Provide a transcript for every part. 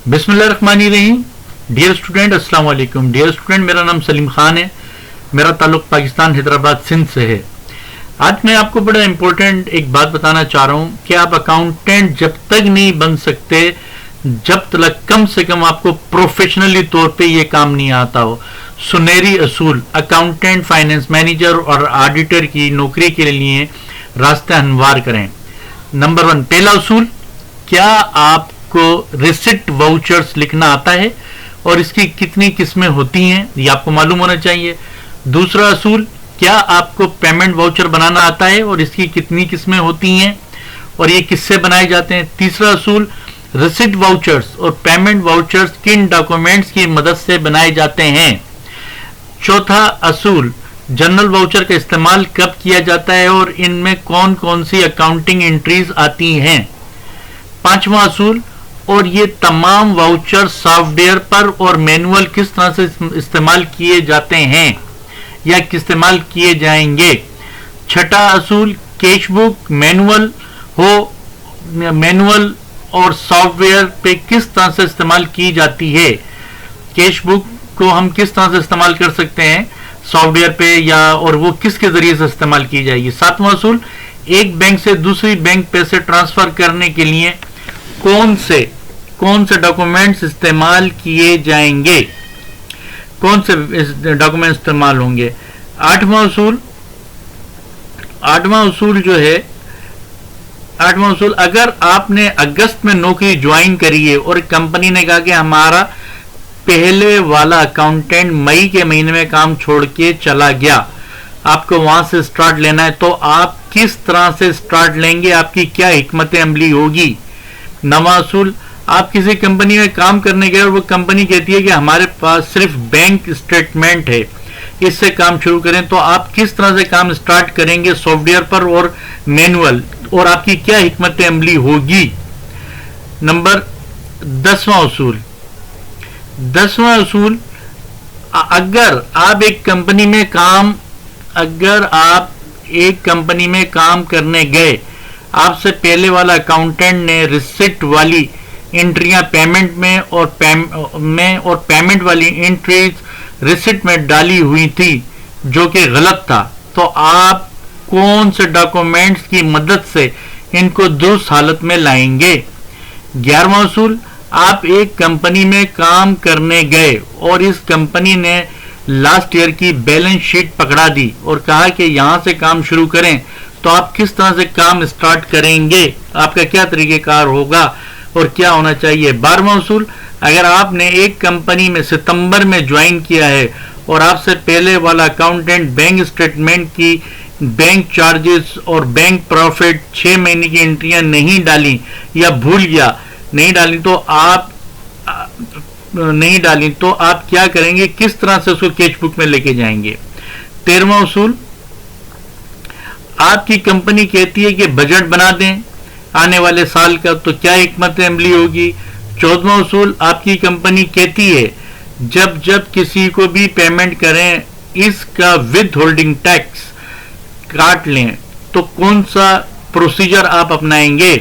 बिस्मिल्लाहिर्रहमानिर्रहीम। Dear student, अस्सलाम वालेकुम। डियर स्टूडेंट, मेरा नाम सलीम खान है। मेरा ताल्लुक पाकिस्तान हैदराबाद सिंध से है। आज मैं आपको बड़ा इंपॉर्टेंट एक बात बताना चाह रहा हूँ कि आप अकाउंटेंट जब तक नहीं बन सकते जब तक कम से कम आपको प्रोफेशनली तौर पे ये काम नहीं आता हो। सुनहरी असूल अकाउंटेंट, फाइनेंस मैनेजर और ऑडिटर की नौकरी के लिए रास्ते हमवार करें। नंबर 1, पहला असूल, क्या आपको रिसिप्ट वाउचर्स लिखना आता है और इसकी कितनी किस्में होती हैं, ये आपको मालूम होना चाहिए। दूसरा असूल, क्या आपको पेमेंट वाउचर बनाना आता है और इसकी कितनी किस्में होती हैं और ये किससे बनाए जाते हैं। तीसरा असूल, रिसिप्ट वाउचर्स और पेमेंट वाउचर्स किन डॉक्यूमेंट्स की मदद से बनाए जाते हैं। चौथा असूल, जनरल वाउचर का इस्तेमाल कब किया जाता है और इनमें कौन कौन सी अकाउंटिंग एंट्रीज आती हैं। पांचवा असूल, और ये तमाम वाउचर सॉफ्टवेयर पर और मैनुअल किस तरह से इस्तेमाल किए जाते हैं या इस्तेमाल किए जाएंगे। छठा असूल, कैश बुक मैनुअल और सॉफ्टवेयर पे किस तरह से इस्तेमाल की जाती है। कैश बुक को हम किस तरह से इस्तेमाल कर सकते हैं सॉफ्टवेयर पे और वो किसके जरिए से इस्तेमाल की जाएगी। सातवां असूल, एक बैंक से दूसरी बैंक पैसे ट्रांसफर करने के लिए कौन से डॉक्यूमेंट्स इस्तेमाल किए जाएंगे, कौन से डॉक्यूमेंट इस्तेमाल होंगे। आठवां असूल, अगर आपने अगस्त में नौकरी ज्वाइन करी है और कंपनी ने कहा कि हमारा पहले वाला अकाउंटेंट मई के महीने में काम छोड़ के चला गया, आपको वहां से स्टार्ट लेना है, तो आप किस तरह से स्टार्ट लेंगे, आपकी क्या हिकमत अमली होगी। नवां असूल, आप किसी कंपनी में काम करने गए और वो कंपनी कहती है कि हमारे पास सिर्फ बैंक स्टेटमेंट है, इससे काम शुरू करें, तो आप किस तरह से काम स्टार्ट करेंगे सॉफ्टवेयर पर और मैनुअल, और आपकी क्या हिकमत अमली होगी। नंबर 10वां असूल, अगर आप एक कंपनी में काम करने गए, आपसे पहले वाला अकाउंटेंट ने रिसिप्ट वाली एंट्रियां पेमेंट में और पेमेंट वाली एंट्रीज रिसिप्ट में डाली हुई थी जो कि गलत था, तो आप कौन से डॉक्यूमेंट्स की मदद से इनको दुरुस्त हालत में लाएंगे। 11वां असूल, आप एक कंपनी में काम करने गए और इस कंपनी ने लास्ट ईयर की बैलेंस शीट पकड़ा दी और कहा कि यहां से काम शुरू करें, तो आप किस तरह से काम स्टार्ट करेंगे, आपका क्या तरीकेकार होगा और क्या होना चाहिए। 12वां असूल, अगर आपने एक कंपनी में सितंबर में ज्वाइन किया है और आपसे पहले वाला अकाउंटेंट बैंक स्टेटमेंट की बैंक चार्जेस और बैंक प्रॉफिट 6 महीने की एंट्रियां नहीं डाली या भूल गया नहीं डाली तो आप क्या करेंगे, किस तरह से उसको कैश बुक में लेके जाएंगे। 13वां असूल, आपकी कंपनी कहती है कि बजट बना दें आने वाले साल का, तो क्या हिकमत अमली होगी। 14वां असूल, आपकी कंपनी कहती है जब किसी को भी पेमेंट करें इसका विद होल्डिंग टैक्स काट लें, तो कौन सा प्रोसीजर आप अपनाएंगे।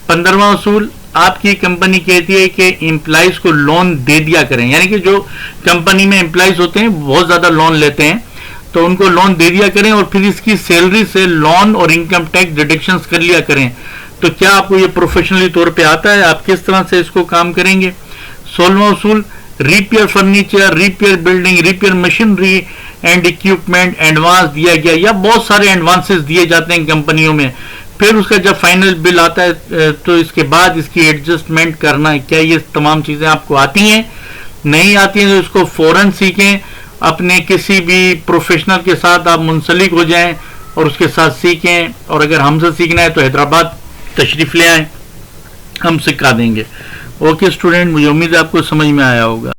15वां असूल, आपकी कंपनी कहती है कि एम्प्लॉइज को लोन दे दिया करें, यानी कि जो कंपनी में एम्प्लॉइज होते हैं बहुत ज्यादा लोन लेते हैं, तो उनको लोन दे दिया करें और फिर इसकी सैलरी से लोन और इनकम टैक्स डिडक्शंस कर लिया करें, तो क्या आपको ये प्रोफेशनली तौर पे आता है, आप किस तरह से इसको काम करेंगे। 16वां असूल, repair furniture, repair building, repair machinery and equipment advance दिया गया, या बहुत सारे एडवांसेस दिए जाते हैं कंपनियों में, फिर उसका जब फाइनल बिल आता है तो इसके बाद इसकी एडजस्टमेंट करना है, क्या ये तमाम चीजें आपको आती हैं। नहीं आती हैं तो इसको फौरन सीखें, अपने किसी भी प्रोफेशनल के साथ आप मुंसलिक हो जाएं और उसके साथ सीखें, और अगर हमसे सीखना है तो हैदराबाद तशरीफ ले आए, हम सिखा देंगे। ओके स्टूडेंट, मुझे उम्मीद है आपको समझ में आया होगा।